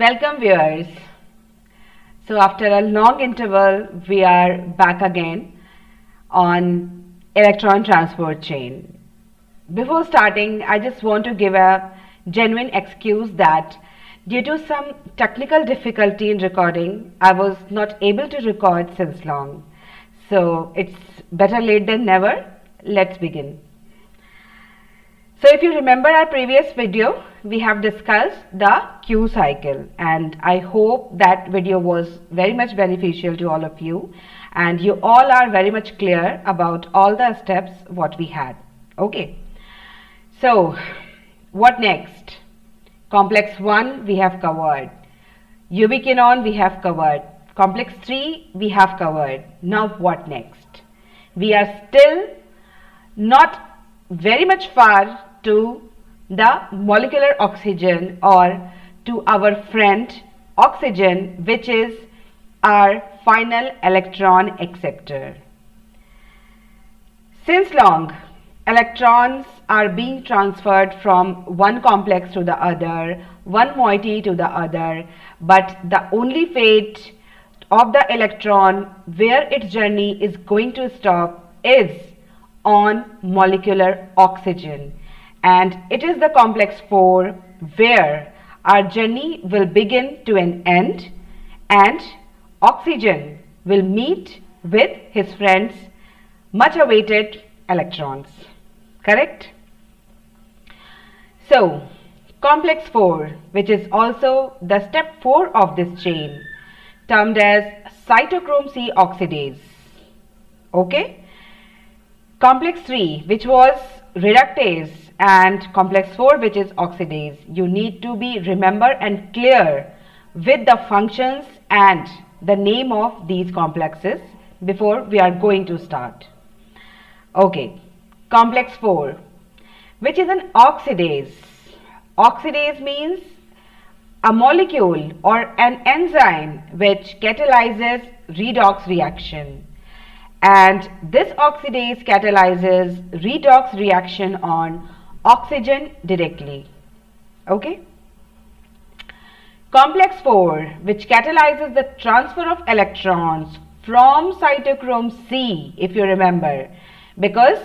Welcome viewers. So after a long interval, we are back again on Electron Transport Chain. Before starting, I just want to give a genuine excuse that due to some technical difficulty in recording, I was not able to record since long. So it's better late than never. Let's begin. So if you remember our previous video, we have discussed the Q cycle, and I hope that video was very much beneficial to all of you and you all are very much clear about all the steps what we had. Okay. So what next? Complex 1 we have covered. Ubiquinone we have covered. Complex 3 we have covered. Now what next? We are still not very much far to the molecular oxygen or to our friend oxygen, which is our final electron acceptor. Since long, electrons are being transferred from one complex to the other, one moiety to the other, but the only fate of the electron where its journey is going to stop is on molecular oxygen. And it is the complex 4 where our journey will begin to an end and oxygen will meet with his friends much awaited electrons. Correct? So complex 4, which is also the step 4 of this chain, termed as cytochrome C oxidase. Okay? Complex 3, which was reductase, and complex 4, which is oxidase. You need to be remember and clear with the functions and the name of these complexes before we are going to start. Okay, complex 4, which is an oxidase. Oxidase means a molecule or an enzyme which catalyzes redox reaction. And this oxidase catalyzes redox reaction on oxygen directly. Okay. Complex 4, which catalyzes the transfer of electrons from cytochrome C, if you remember, because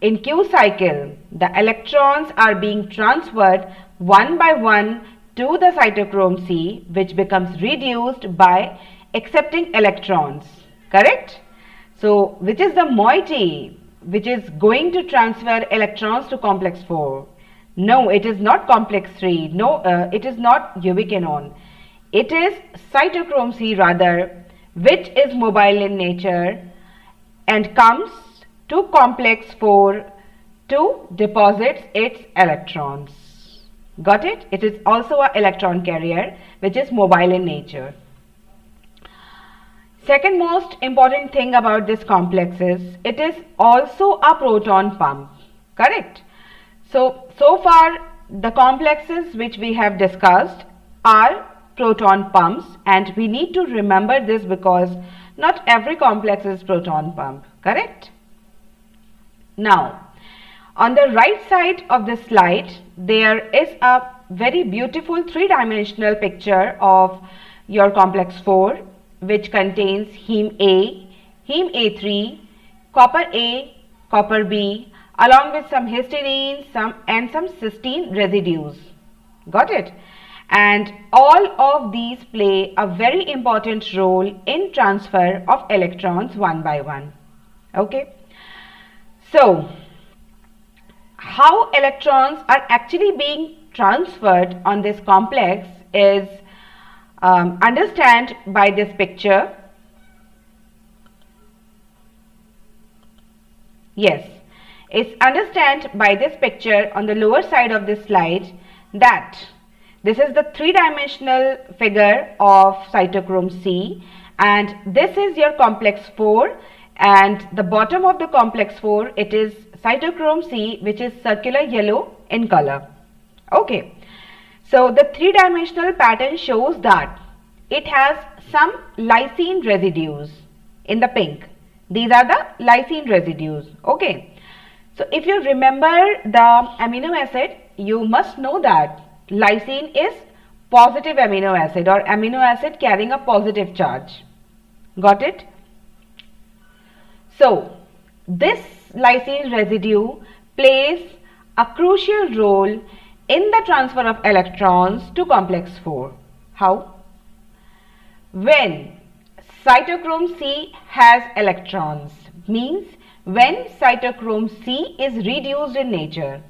in Q cycle, the electrons are being transferred one by one to the cytochrome C, which becomes reduced by accepting electrons. Correct? So, which is the moiety which is going to transfer electrons to complex 4? No, it is not complex 3. No, it is not ubiquinone. It is cytochrome C rather, which is mobile in nature and comes to complex 4 to deposit its electrons. Got it? It is also an electron carrier which is mobile in nature. Second most important thing about this complex is it is also a proton pump. Correct? So far the complexes which we have discussed are proton pumps, and we need to remember this because not every complex is proton pump. Correct? Now, on the right side of this slide, there is a very beautiful three-dimensional picture of your complex 4, which contains heme A, heme A3, copper A, copper B, along with some histidine and some cysteine residues. Got it? And all of these play a very important role in transfer of electrons one by one. Okay? So, how electrons are actually being transferred on this complex is understand by this picture. Yes, it's understand by this picture on the lower side of this slide that this is the three-dimensional figure of cytochrome C, and this is your complex 4, and the bottom of the complex 4, it is cytochrome C, which is circular yellow in color. Okay. So the three-dimensional pattern shows that it has some lysine residues in the pink. These are the lysine residues. Okay. So if you remember the amino acid, you must know that lysine is positive amino acid or amino acid carrying a positive charge. Got it? So, this lysine residue plays a crucial role in the transfer of electrons to complex 4. How? When cytochrome C has electrons, means when cytochrome C is reduced in nature,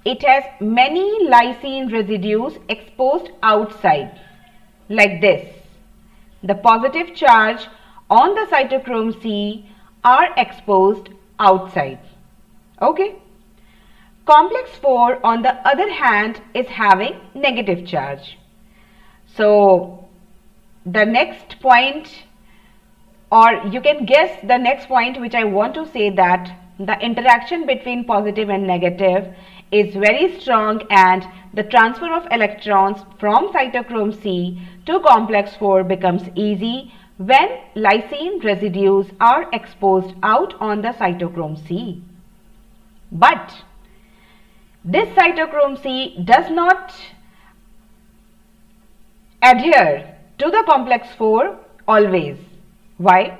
it has many lysine residues exposed outside, like this. The positive charge on the cytochrome C are exposed outside. Okay. Complex 4 on the other hand is having negative charge. So the next point, or you can guess the next point which I want to say, that the interaction between positive and negative is very strong and the transfer of electrons from cytochrome C to complex 4 becomes easy when lysine residues are exposed out on the cytochrome C. But this cytochrome C does not adhere to the complex 4 always. Why?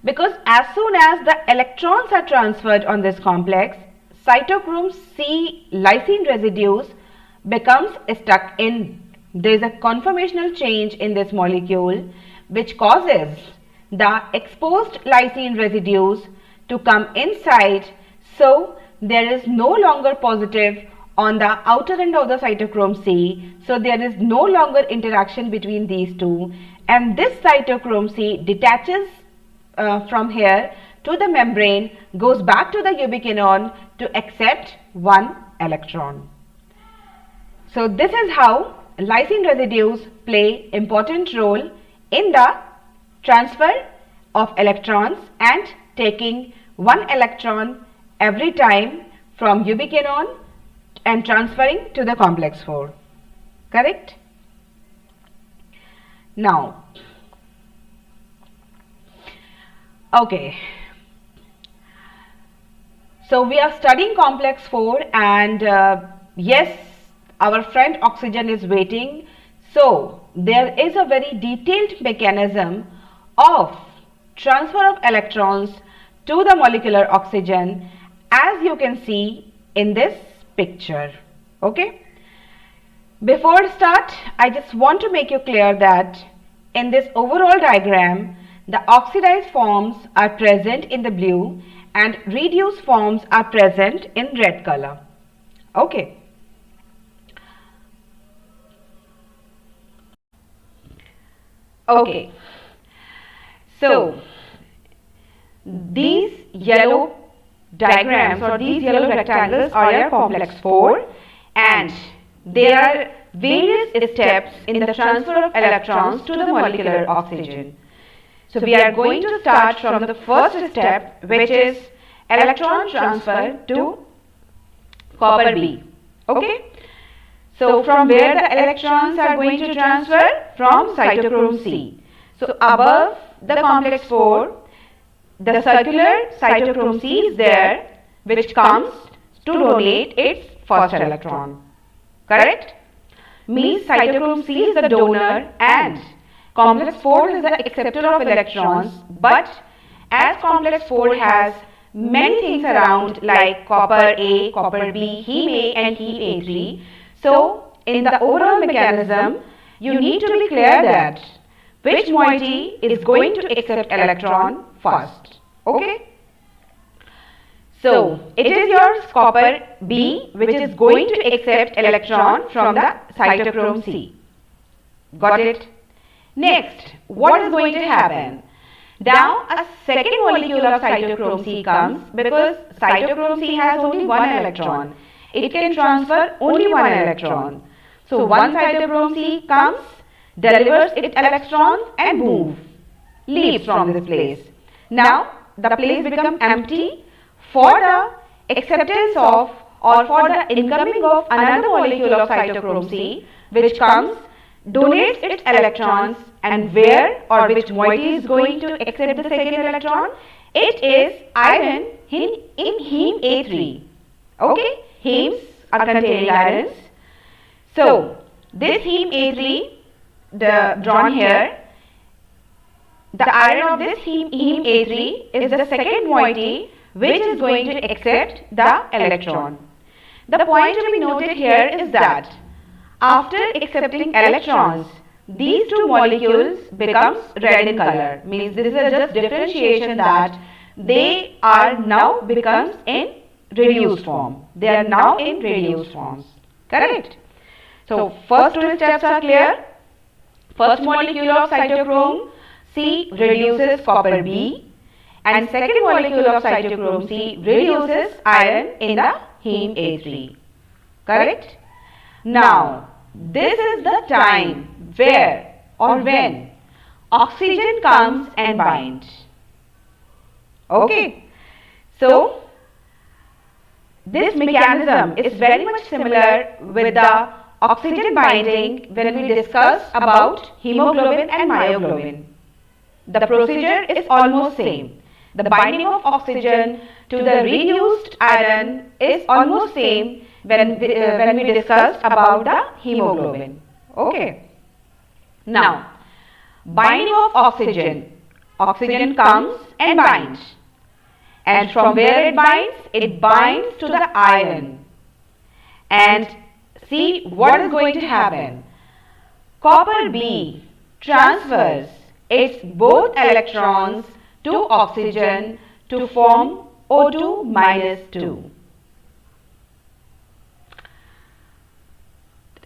Because as soon as the electrons are transferred on this complex, cytochrome C lysine residues becomes stuck in. There is a conformational change in this molecule which causes the exposed lysine residues to come inside, so there is no longer positive on the outer end of the cytochrome C, so there is no longer interaction between these two, and this cytochrome C detaches from here to the membrane, goes back to the ubiquinon to accept one electron. So this is how lysine residues play important role in the transfer of electrons and taking one electron every time from ubiquinon and transferring to the complex 4. Correct? Now, okay. So we are studying complex 4 and yes, our friend oxygen is waiting. So there is a very detailed mechanism of transfer of electrons to the molecular oxygen, as you can see in this picture. Okay. Before start, I just want to make you clear that in this overall diagram, the oxidized forms are present in the blue and reduced forms are present in red color. Okay. Okay. So these yellow diagrams or these yellow rectangles are your complex 4, and there are various steps in the transfer of electrons to the molecular oxygen. So we are going to start from the first step, which is electron transfer to copper B. Okay. So from where the electrons are going to transfer? From cytochrome C. So above the complex 4, the circular cytochrome C is there, which comes to donate its first electron. Correct? Means cytochrome C is the donor and complex 4 is the acceptor of electrons, but as complex 4 has many things around like copper A, copper B, heme A and heme A3, so in the overall mechanism, you need to be clear that which moiety is going to accept electron first. Okay. So it is your copper B which is going to accept electron from the cytochrome C. Got it? Next, what is going to happen? Now a second molecule of cytochrome C comes, because cytochrome C has only one electron. It can transfer only one electron. So one cytochrome C comes, delivers its electrons and moves, leaves from this place. Now the place becomes empty for the acceptance of or for the incoming of another molecule of cytochrome C, which comes, donates its electrons, and where or which moiety is going to accept the second electron? It is iron in heme A3. Okay, hemes are containing irons. So this heme A3 drawn here, the iron of this heme A3 is the second moiety which is going to accept the electron. The point to be noted here is that after accepting electrons, these two molecules becomes red in color. Means this is just differentiation that they are now becomes in reduced form. They are now in reduced forms. Correct? So first two steps are clear. First molecule of cytochrome C reduces copper B, and second molecule of cytochrome C reduces iron in the heme A3. Correct? Now, this is the time where or when oxygen comes and binds. Okay. So, this mechanism is very much similar with the oxygen binding when we discuss about hemoglobin and myoglobin. The procedure is almost same. The binding of oxygen to the reduced iron is almost same when we discussed about the hemoglobin. Okay. Now, binding of oxygen. Oxygen comes and binds. And from where it binds? It binds to the iron. And see what is going to happen. Copper B transfers its both electrons to oxygen to form O2 minus 2.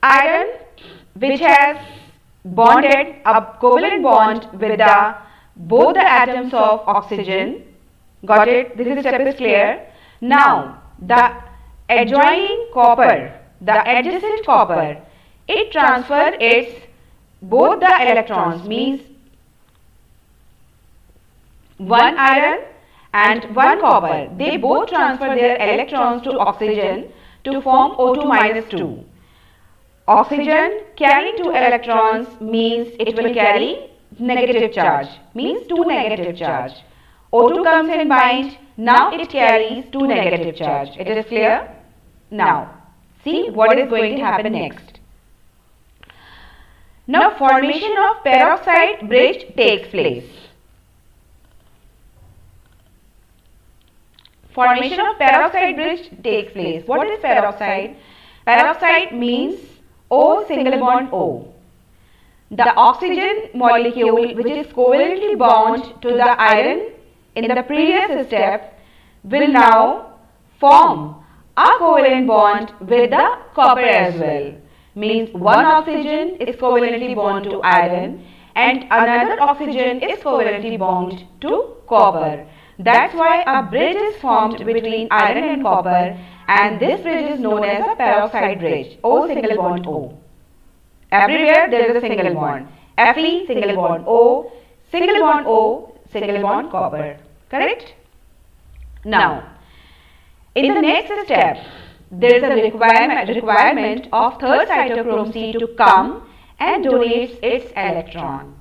Iron, which has bonded a covalent bond with both the atoms of oxygen. Got it? This step is clear. Now, the adjoining copper, the adjacent copper, it transfers its both the electrons, means one iron and one copper. They both transfer their electrons to oxygen to form O2 minus 2. Oxygen carrying 2 electrons means it will carry negative charge, means 2 negative charge. O2 comes and binds, now it carries 2 negative charge. It is clear? Now, see what is going to happen next. Now, formation of peroxide bridge takes place. Formation of peroxide bridge takes place. What is peroxide? Peroxide means O single bond O. The oxygen molecule which is covalently bound to the iron in the previous step will now form a covalent bond with the copper as well. Means one oxygen is covalently bound to iron and another oxygen is covalently bound to copper. That's why a bridge is formed between iron and copper, and this bridge is known as a peroxide bridge, O single bond O. Everywhere there is a single bond. Fe single bond O, single bond O, single bond copper. Correct? Now, in the next step, there is a requirement of third cytochrome C to come and donate its electron.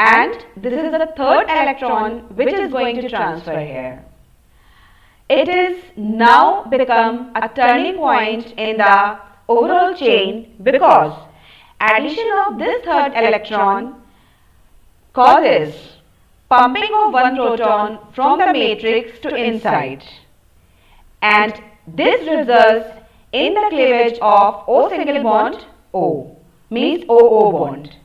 And this is the third electron which is going to transfer here. It is now become a turning point in the overall chain because addition of this third electron causes pumping of one proton from the matrix to inside, and this results in the cleavage of O single bond O, means OO bond.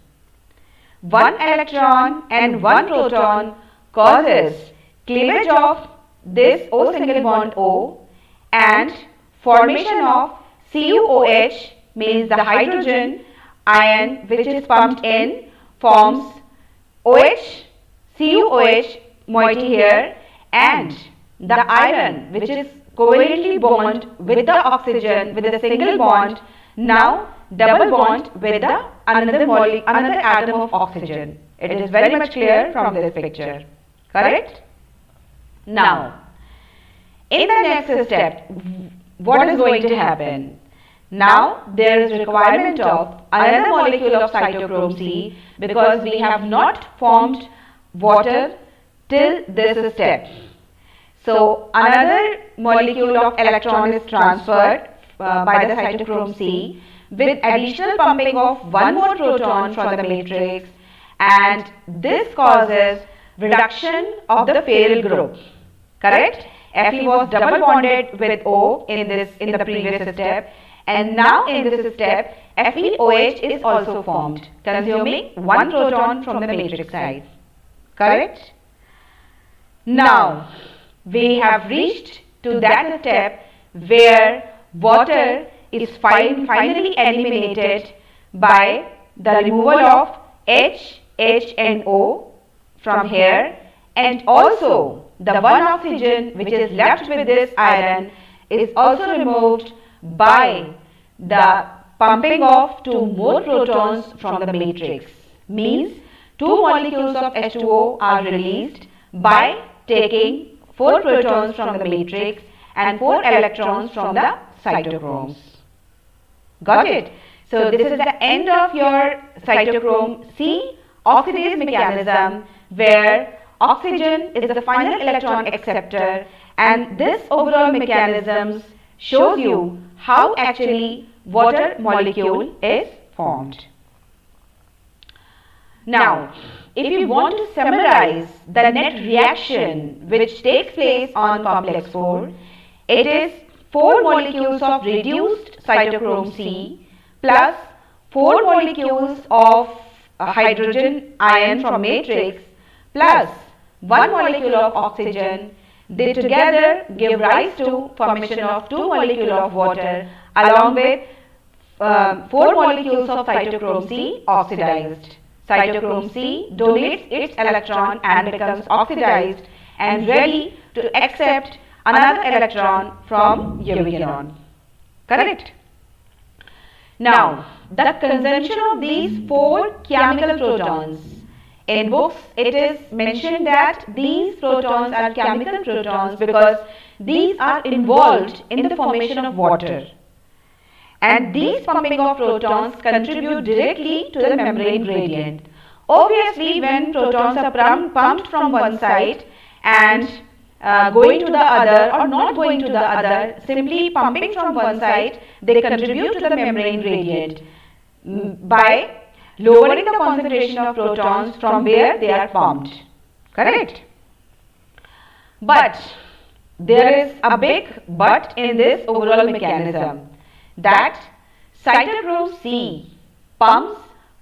One electron and one proton causes cleavage of this O single bond O and formation of CuOH, means the hydrogen ion which is pumped in forms OH, CuOH moiety here, and the iron which is covalently bond with the oxygen with a single bond now double bond with the another atom of oxygen. It is very much clear from this picture. Correct? Now, in the next step, what is going to happen? Now, there is requirement of another molecule of cytochrome C because we have not formed water till this step. So, another molecule of electron is transferred by the cytochrome C with additional pumping of one more proton from the matrix, and this causes reduction of the ferryl group. Correct? Fe was double bonded with O in the previous step, and now in this step FeOH is also formed, consuming one proton from the matrix side. Correct? Now we have reached to that step where water is finally eliminated by the removal of H, and O from here, and also the one oxygen which is left with this iron is also removed by the pumping of two more protons from the matrix. Means two molecules of H2O are released by taking 4 protons from the matrix and 4 electrons from the cytochromes. Got it? So this is the end of your cytochrome C oxidase mechanism, where oxygen is the final electron acceptor, and this overall mechanism shows you how actually water molecule is formed. Now, if you want to summarize the net reaction which takes place on complex 4, it is 4 molecules of reduced cytochrome C plus 4 molecules of hydrogen ion from matrix plus 1 molecule of oxygen. They together give rise to formation of 2 molecules of water along with 4 molecules of cytochrome C oxidized. Cytochrome C donates its electron and becomes oxidized and ready to accept another electron from uveon. Correct? Now, the consumption of these 4 chemical protons. In books, it is mentioned that these protons are chemical protons because these are involved in the formation of water. And these pumping of protons contribute directly to the membrane gradient. Obviously, when protons are pumped from one side and going to the other or not going to the other, simply pumping from one side, they contribute to the membrane gradient by lowering the concentration of protons from where they are pumped. Correct? But there is a big but in this overall mechanism, that cytochrome C pumps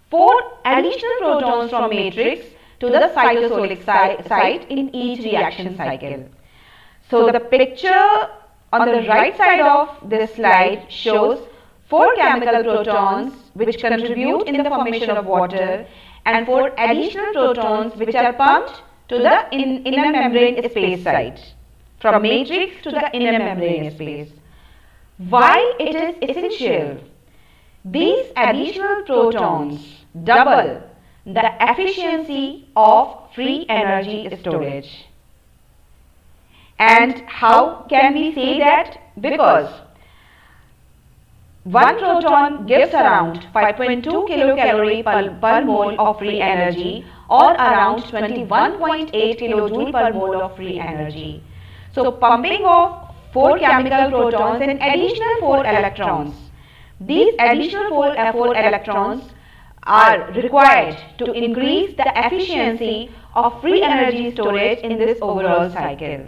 4 additional protons from matrix to the cytosolic site in each reaction cycle. So the picture on the right side of this slide shows 4 chemical protons which contribute in the formation of water and 4 additional protons which are pumped to the inner membrane space site, from matrix to the inner membrane space. Why it is essential? These additional protons double the efficiency of free energy storage. And how can we say that? Because one proton gives around 5.2 kilocalorie per mole of free energy, or around 21.8 kilojoule per mole of free energy. So pumping of 4 chemical protons and additional 4 electrons. These additional 4 electrons are required to increase the efficiency of free energy storage in this overall cycle.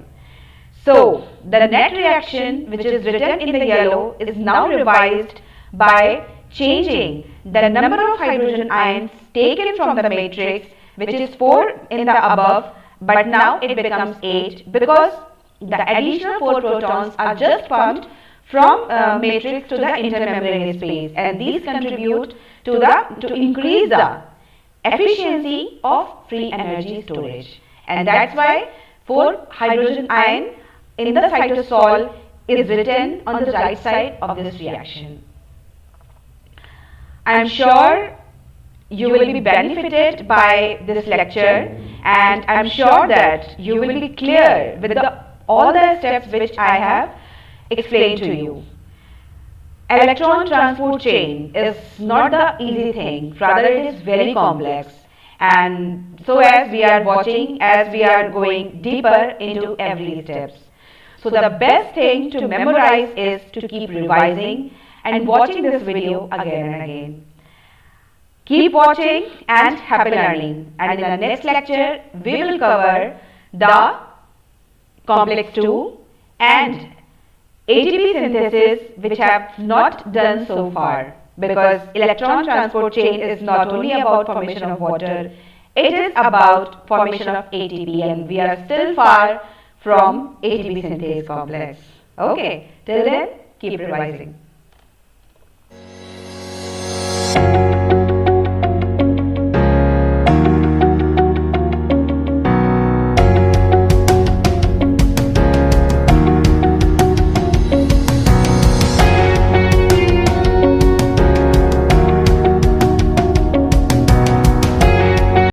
So, the net reaction which is written in the yellow is now revised by changing the number of hydrogen ions taken from the matrix, which is 4 in the above, but now it becomes 8 because the additional 4 protons are just pumped from matrix to the intermembrane space, and these contribute to increase the efficiency of free energy storage, and that's why 4 hydrogen ion in the cytosol is written on the right side of this reaction. I am sure you will be benefited by this lecture, and I am sure that you will be clear with all the steps which I have explained to you. Electron transport chain is not the easy thing, rather it is very complex, and so as we are watching, as we are going deeper into every steps. So the best thing to memorize is to keep revising and watching this video again and again. Keep watching and happy learning. And in the next lecture, we will cover the complex 2 and ATP synthesis, which have not done so far, because electron transport chain is not only about formation of water, it is about formation of ATP, and we are still far from ATP synthase complex. Okay, till then, keep revising.